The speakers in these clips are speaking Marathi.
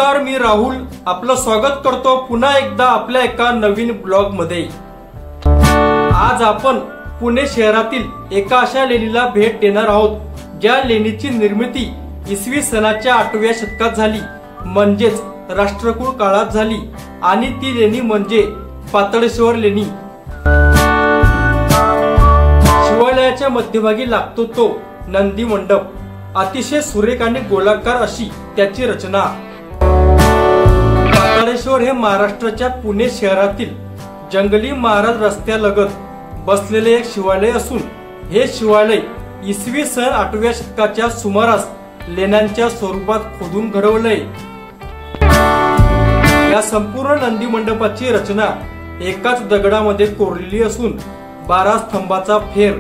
नमस्कार, मी राहुल आपलं स्वागत करतो पुन्हा एकदा आपल्या एका नवीन ब्लॉग मध्ये। आज आपण पुणे शहरातील एका अशा लेणीला भेट देणार आहोत ज्या लेणीची निर्मिती इसवी सनाच्या 8व्या शतकात झाली, म्हणजेच राष्ट्रकुळ काळात झाली आणि ती लेणी म्हणजे पाताळेश्वर लेणी। शिवालयाच्या मध्यभागी लागतो तो नंदी मंडप, अतिशय सुरेख आणि गोलाकार अशी त्याची रचना। पाताळेश्वर हे महाराष्ट्राच्या पुणे शहरातील जंगली महाराज रस्त्यालगत बसलेले एक शिवालय असून हे शिवालय इसवी सन 8व्या शतकाच्या सुमारास लेण्यांच्या स्वरूपात खोदून घडवलंय। या संपूर्ण नंदी मंडपाची रचना एकाच दगडामध्ये कोरलेली असून 12 स्तंभाचा फेर,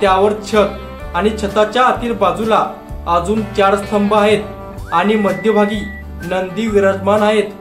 त्यावर छत आणि छताच्या आतील बाजूला अजून 4 स्तंभ आहेत आणि मध्यभागी नंदी विराजमान आहेत।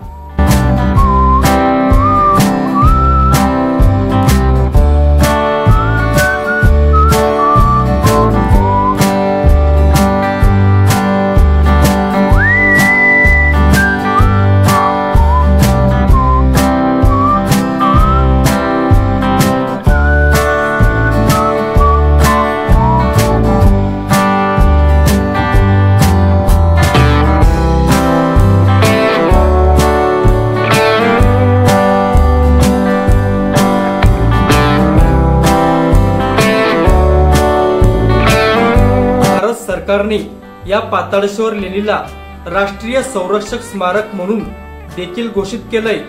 सरकारने या पाताळेश्वर लेणीला राष्ट्रीय संरक्षक स्मारक म्हणून देखील घोषित केलंय।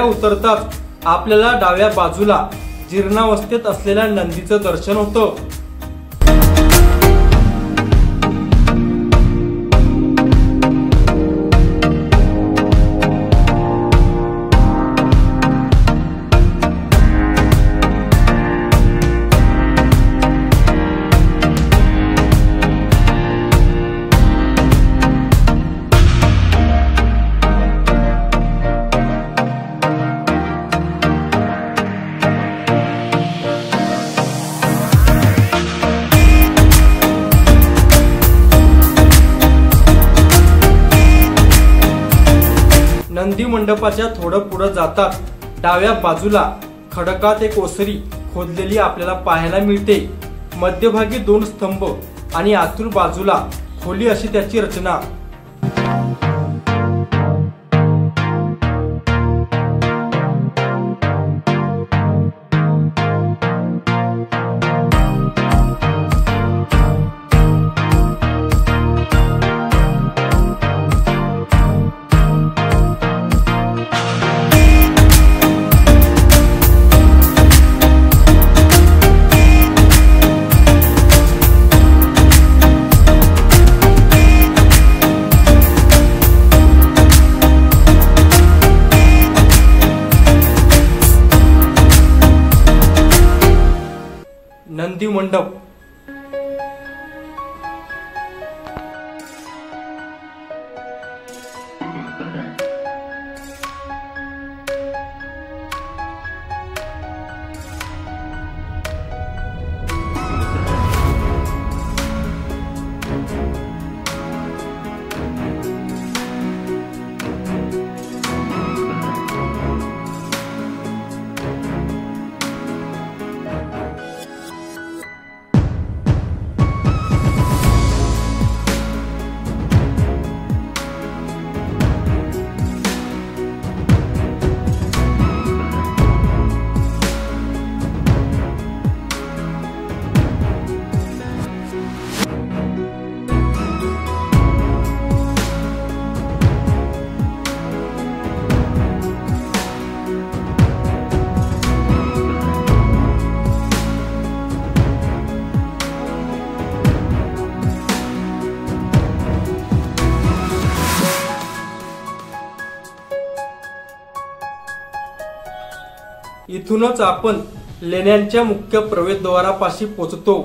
उतरताच आपल्याला डाव्या बाजूला जीर्णावस्थेत असलेल्या नंदीचं दर्शन होतं। नंदी मंडपाच्या थोडं पुढे जातात डाव्या बाजूला खडकात एक ओसरी खोदलेली आपल्याला पाहायला मिळते। मध्यभागी 2 स्तंभ आणि आतून बाजूला खोली अशी त्याची रचना। नंदी मंडप इथूनच आपण लेण्यांच्या मुख्य प्रवेशद्वारापाशी पोहोचतो।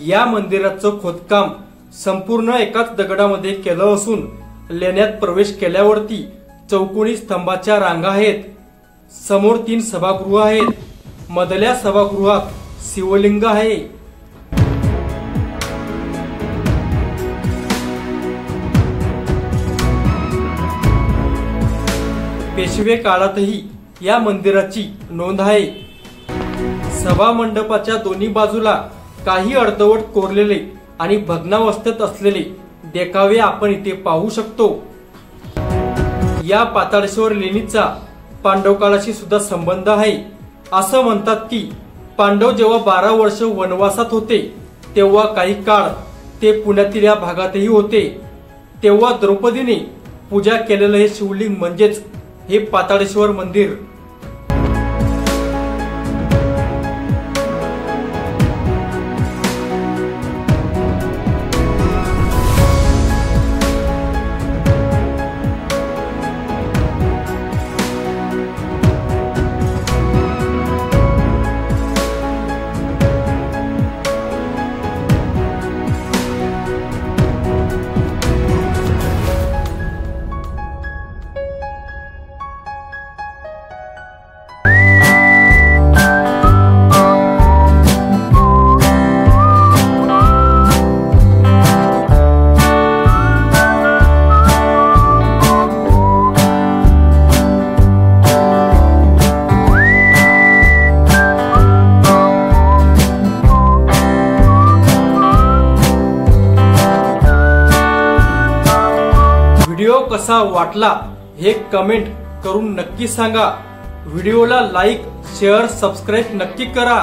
या मंदिराचं खोदकाम संपूर्ण एकाच दगडामध्ये केलं असून लेण्यात प्रवेश केल्यावरती चौकोनी स्तंभाच्या रांगा आहेत। समोर 3 सभागृह आहेत। मधल्या सभागृहात शिवलिंग आहे। पेशवे काळातही या मंदिराची नोंद आहे। सभा मंडपाच्या दोन्ही बाजूला काही अर्धवट कोरलेले आणि भग्नावस्थेत असलेले देखावे आपण इथे पाहू शकतो। या पाताळेश्वर लेणीचा पांडव काळाशी सुद्धा संबंध आहे। असं म्हणतात की पांडव जेव्हा 12 वर्ष वनवासात होते तेव्हा काही काळ ते पुण्यातील या भागातही होते। तेव्हा द्रौपदीने पूजा केलेलं हे शिवलिंग म्हणजेच हे पाताळेश्वर मंदिर। व्हिडिओ कसा वाटला हे कमेंट करून नक्की सांगा। व्हिडिओला लाईक, शेअर, सबस्क्राईब नक्की करा।